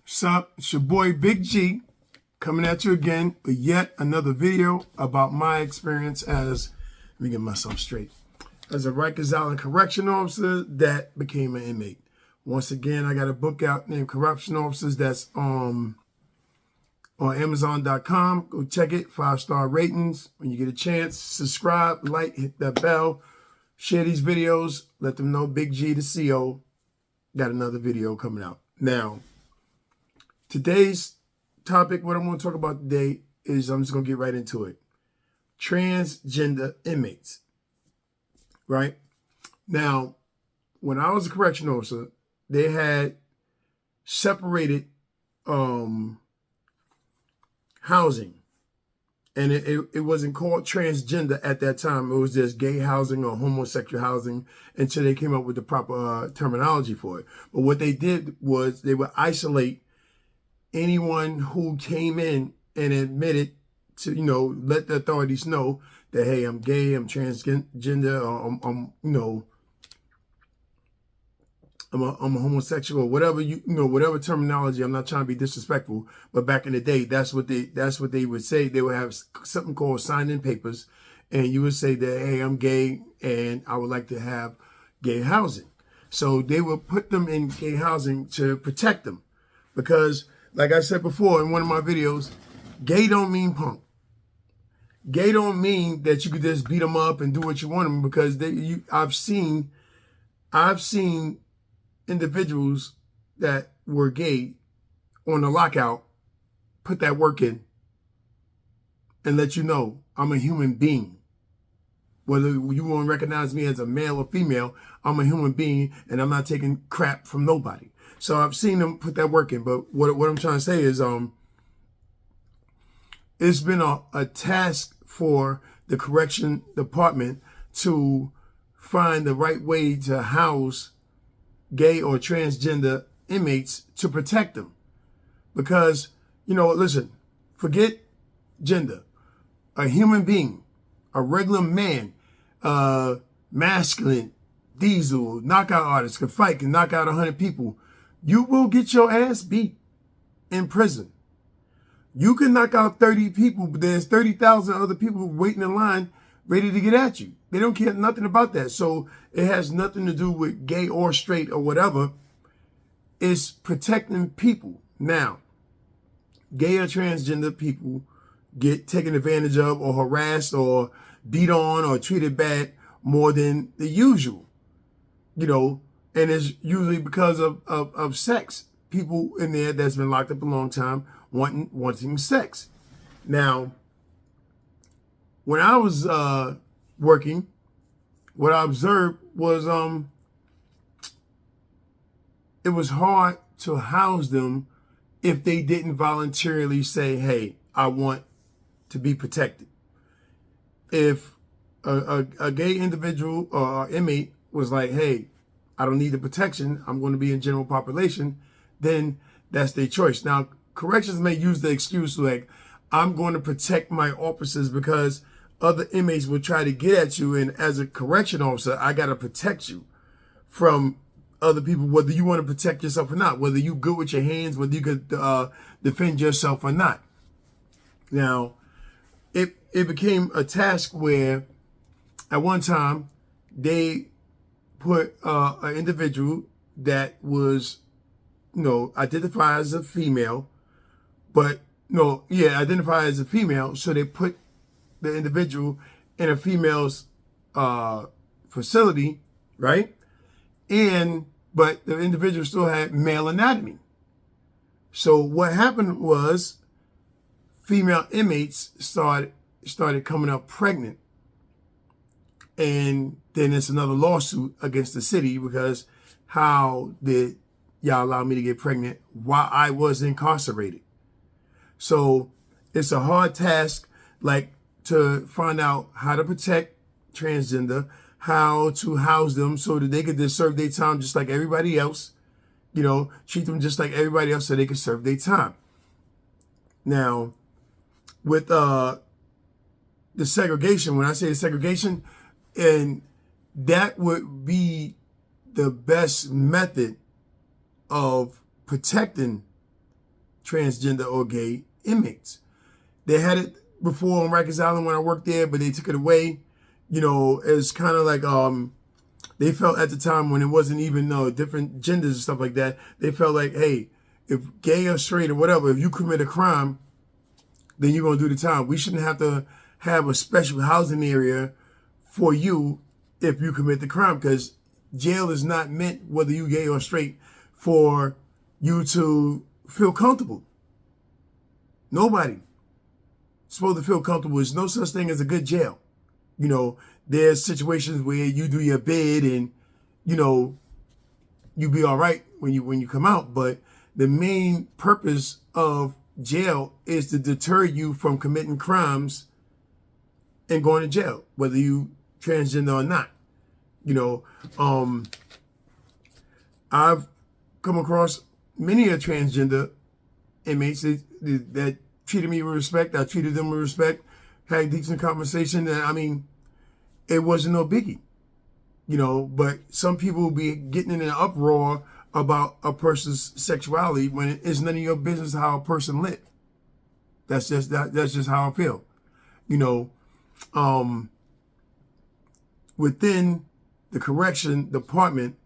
What's up? It's your boy Big G coming at you again with yet another video about my experience as, let me get myself straight, as a Rikers Island correction officer that became an inmate. Once again, I got a book out named Corruption Officers that's on Amazon.com. Go check it. 5-star ratings. When you get a chance, subscribe, like, hit that bell, share these videos. Let them know Big Gee the C.O got another video coming out. Now, today's topic, what I'm going to talk about today is, I'm just going to get right into it. Transgender inmates. Right? Now, when I was a correction officer, they had separated housing. And it wasn't called transgender at that time. It was just gay housing or homosexual housing until they came up with the proper terminology for it. But what they did was they would isolate anyone who came in and admitted to, let the authorities know that, hey, I'm gay, I'm transgender, or I'm a homosexual, or whatever whatever terminology. I'm not trying to be disrespectful, but back in the day, that's what they would say. They would have something called sign-in papers, and you would say that, hey, I'm gay and I would like to have gay housing. So they would put them in gay housing to protect them, because, like I said before in one of my videos, gay don't mean punk. Gay don't mean that you could just beat them up and do what you want them, because I've seen individuals that were gay on the lockout put that work in and let you know I'm a human being. Whether you want to recognize me as a male or female, I'm a human being and I'm not taking crap from nobody. So I've seen them put that work in. But what I'm trying to say is it's been a task for the correction department to find the right way to house gay or transgender inmates to protect them. Because, listen, forget gender. A human being, a regular man, masculine, diesel, knockout artist, can fight, can knock out 100 people. You will get your ass beat in prison. You can knock out 30 people, but there's 30,000 other people waiting in line ready to get at you. They don't care nothing about that. So it has nothing to do with gay or straight or whatever. It's protecting people. Now, gay or transgender people get taken advantage of or harassed or beat on or treated bad more than the usual, and it's usually because of sex. People in there that's been locked up a long time wanting sex. Now, when I was working, what I observed was it was hard to house them if they didn't voluntarily say, hey, I want to be protected. If a gay individual or inmate was like, hey, I don't need the protection, I'm going to be in general population, then that's their choice. Now, corrections may use the excuse like, I'm going to protect my officers because other inmates will try to get at you. And as a correction officer, I got to protect you from other people, whether you want to protect yourself or not, whether you good with your hands, whether you could defend yourself or not. Now, it became a task where at one time they put an individual that was, identified as a female, but identify as a female. So they put the individual in a female's facility, right? But the individual still had male anatomy. So what happened was female inmates started coming up pregnant. And then it's another lawsuit against the city because how did y'all allow me to get pregnant while I was incarcerated? So it's a hard task, like, to find out how to protect transgender, how to house them so that they could just serve their time just like everybody else, treat them just like everybody else so they could serve their time. Now, with the segregation, when I say segregation, and that would be the best method of protecting transgender or gay inmates. They had it before on Rikers Island when I worked there, but they took it away. You know, it's kind of like they felt at the time when it wasn't even different genders and stuff like that, they felt like, hey, if gay or straight or whatever, if you commit a crime, then you're going to do the time. We shouldn't have to have a special housing area for you if you commit the crime, because jail is not meant, whether you gay or straight, for you to feel comfortable. Nobody supposed to feel comfortable. There's no such thing as a good jail. You know, there's situations where you do your bid and, you know, you be all right when you come out. But the main purpose of jail is to deter you from committing crimes and going to jail, whether you transgender or not. You know, I've come across many a transgender inmates that treated me with respect. I treated them with respect, had a decent conversation. And I mean, it wasn't no biggie, you know, but some people will be getting in an uproar about a person's sexuality when it's none of your business how a person lived. That's just how I feel. You know, within the correction department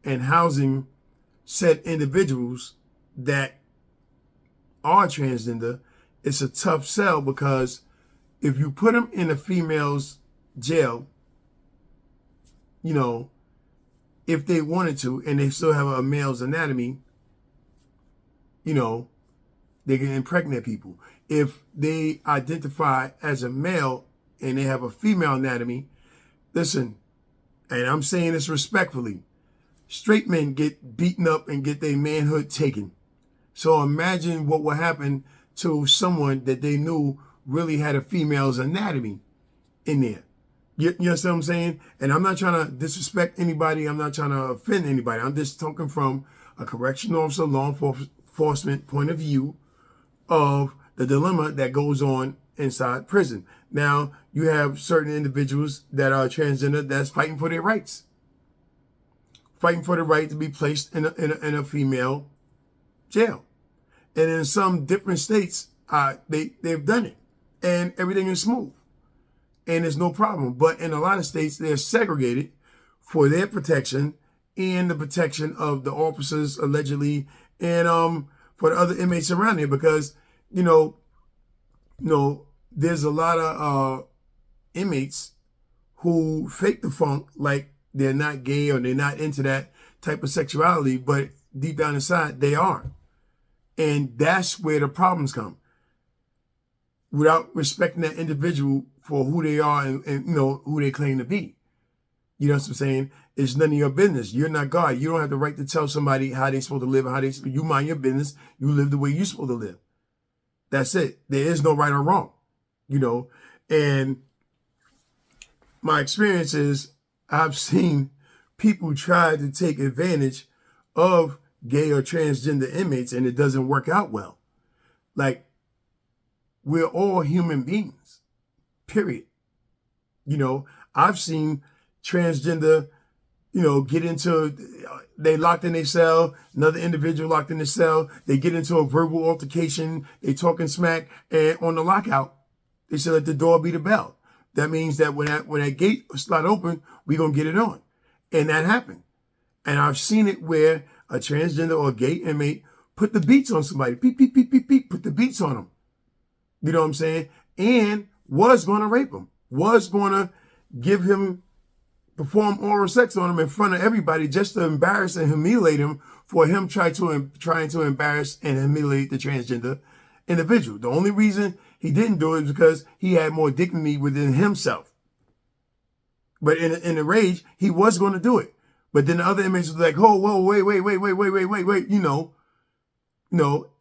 and housing said individuals that are transgender, it's a tough sell, because if you put them in a female's jail, you know, if they wanted to, and they still have a male's anatomy, you know, they can impregnate people. If they identify as a male and they have a female anatomy, listen, and I'm saying this respectfully, straight men get beaten up and get their manhood taken. So imagine what would happen to someone that they knew really had a female's anatomy in there. You understand what I'm saying? And I'm not trying to disrespect anybody. I'm not trying to offend anybody. I'm just talking from a correctional officer, law enforcement point of view of the dilemma that goes on inside prison. Now, you have certain individuals that are transgender that's fighting for their rights. Fighting for the right to be placed in a female jail. And in some different states, they've done it. And everything is smooth. And there's no problem. But in a lot of states, they're segregated for their protection and the protection of the officers, allegedly, and for the other inmates around there. Because, you know, there's a lot of inmates who fake the funk like they're not gay or they're not into that type of sexuality, but deep down inside, they are. And that's where the problems come. Without respecting that individual for who they are and you know, who they claim to be. You know what I'm saying? It's none of your business. You're not God. You don't have the right to tell somebody how they're supposed to live and how you mind your business. You live the way you're supposed to live. That's it. There is no right or wrong, you know. And my experience is I've seen people try to take advantage of gay or transgender inmates, and it doesn't work out well. Like, we're all human beings, period. You know, I've seen transgender, you know, get into, they locked in their cell, another individual locked in the cell, they get into a verbal altercation, they talking smack, and on the lockout, they said let the door be the bell. That means that when that gate slot open, we gonna get it on. And that happened. And I've seen it where a transgender or a gay inmate put the beats on somebody, beep, beep, beep, beep, beep, put the beats on them. You know what I'm saying? And was going to rape him, was going to give him, perform oral sex on him in front of everybody just to embarrass and humiliate him for him trying to embarrass and humiliate the transgender individual. The only reason he didn't do it is because he had more dignity within himself. But in a rage, he was going to do it. But then the other inmates was like, oh, whoa, wait, you know.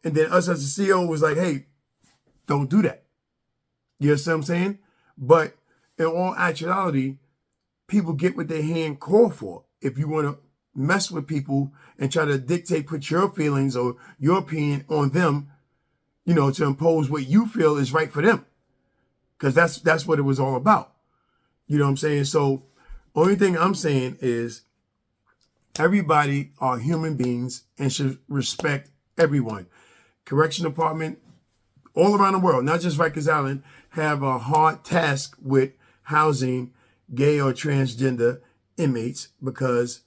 And then us as a CO was like, hey, don't do that. You understand what I'm saying? But in all actuality, people get what their hand called for. If you want to mess with people and try to dictate, put your feelings or your opinion on them, you know, to impose what you feel is right for them. Because that's what it was all about. You know what I'm saying? So only thing I'm saying is everybody are human beings and should respect everyone. correction department all around the world, not just Rikers Island, have a hard task with housing gay or transgender inmates because,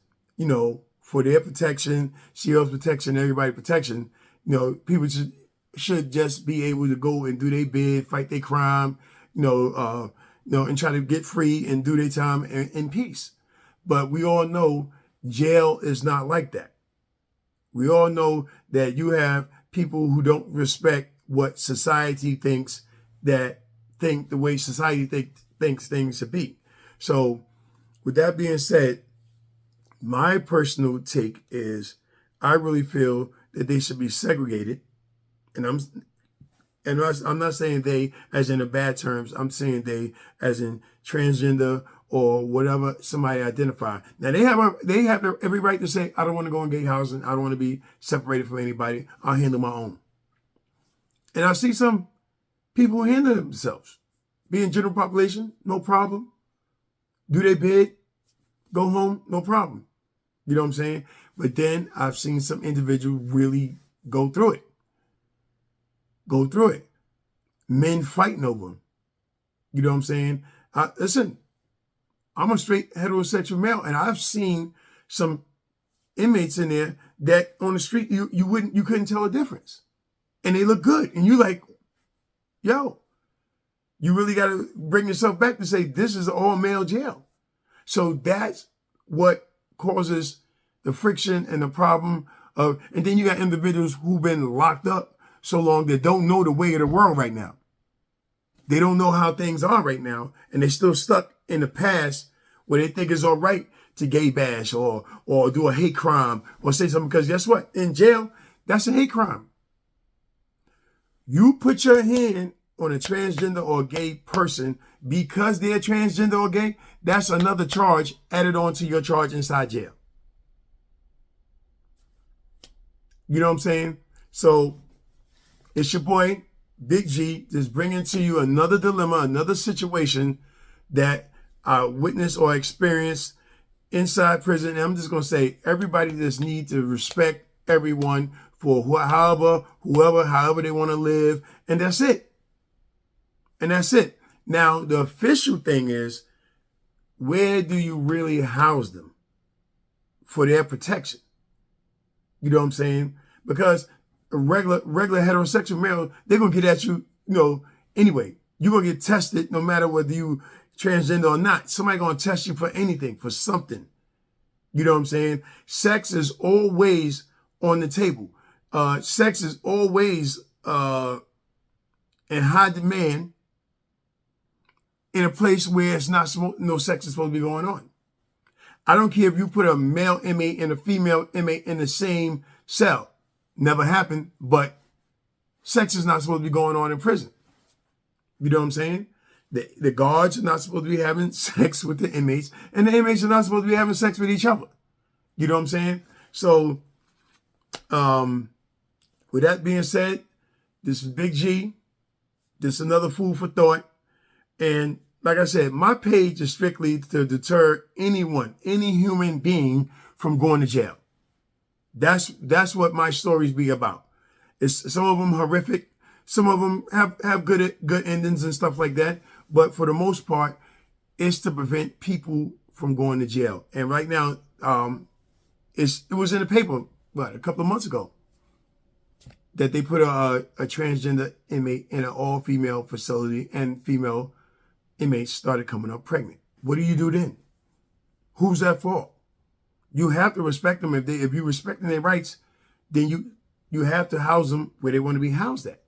for their protection, CO's protection, everybody protection, people should just be able to go and do their bid, fight their crime, and try to get free and do their time in peace. But we all know jail is not like that. We all know that you have people who don't respect what society thinks, that think the way society thinks things should be. So with that being said, my personal take is I really feel that they should be segregated. And I'm not saying they as in the bad terms. I'm saying they as in transgender or whatever somebody identify. Now they have every right to say, I don't want to go in gay housing. I don't want to be separated from anybody. I'll handle my own. And I see some people handle themselves. Being general population, no problem. Do they bid, go home, no problem. You know what I'm saying? But then I've seen some individuals really go through it. Men fighting over them. You know what I'm saying? Listen, I'm a straight heterosexual male, and I've seen some inmates in there that on the street you couldn't tell a difference. And they look good. And you like, yo, you really got to bring yourself back to say this is an all-male jail. So that's what causes the friction and the problem of, and then you got individuals who've been locked up so long that don't know the way of the world right now. They don't know how things are right now, and they're still stuck in the past where they think it's all right to gay bash or do a hate crime or say something, because guess what? In jail, that's a hate crime. You put your hand on a transgender or gay person because they're transgender or gay, that's another charge added on to your charge inside jail. You know what I'm saying? So it's your boy, Big G, just bringing to you another dilemma, another situation that I witnessed or experienced inside prison. And I'm just going to say, everybody just needs to respect everyone for however they want to live. And that's it. Now, the official thing is, where do you really house them for their protection? You know what I'm saying? Because a regular heterosexual male, they're going to get at you, anyway. You're going to get tested no matter whether you transgender or not. Somebody going to test you for anything, for something. You know what I'm saying? Sex is always on the table. Sex is always in high demand in a place where it's not no sex is supposed to be going on. I don't care if you put a male inmate and a female inmate in the same cell. Never happened, but sex is not supposed to be going on in prison. You know what I'm saying? The guards are not supposed to be having sex with the inmates, and the inmates are not supposed to be having sex with each other. You know what I'm saying? So, with that being said, this is Big G. This is another food for thought. And like I said, my page is strictly to deter anyone, any human being from going to jail. That's what my stories be about. It's some of them horrific. Some of them have good endings and stuff like that. But for the most part, it's to prevent people from going to jail. And right now, it was in the paper, a couple of months ago, that they put a transgender inmate in an all-female facility, and female inmates started coming up pregnant. What do you do then? Who's at fault? You have to respect them. If you respecting their rights, then you have to house them where they want to be housed at.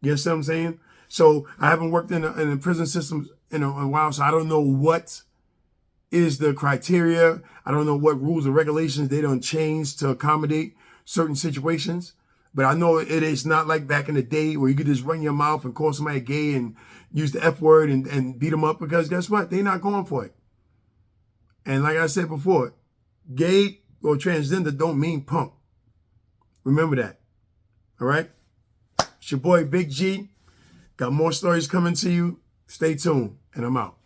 You understand what I'm saying? So I haven't worked in the prison system in a while, so I don't know what is the criteria. I don't know what rules and regulations they don't change to accommodate certain situations. But I know it is not like back in the day where you could just run your mouth and call somebody gay and use the F word and beat them up, because guess what? They're not going for it. And like I said before, gay or transgender don't mean punk. Remember that. All right? It's your boy, Big G. Got more stories coming to you. Stay tuned, and I'm out.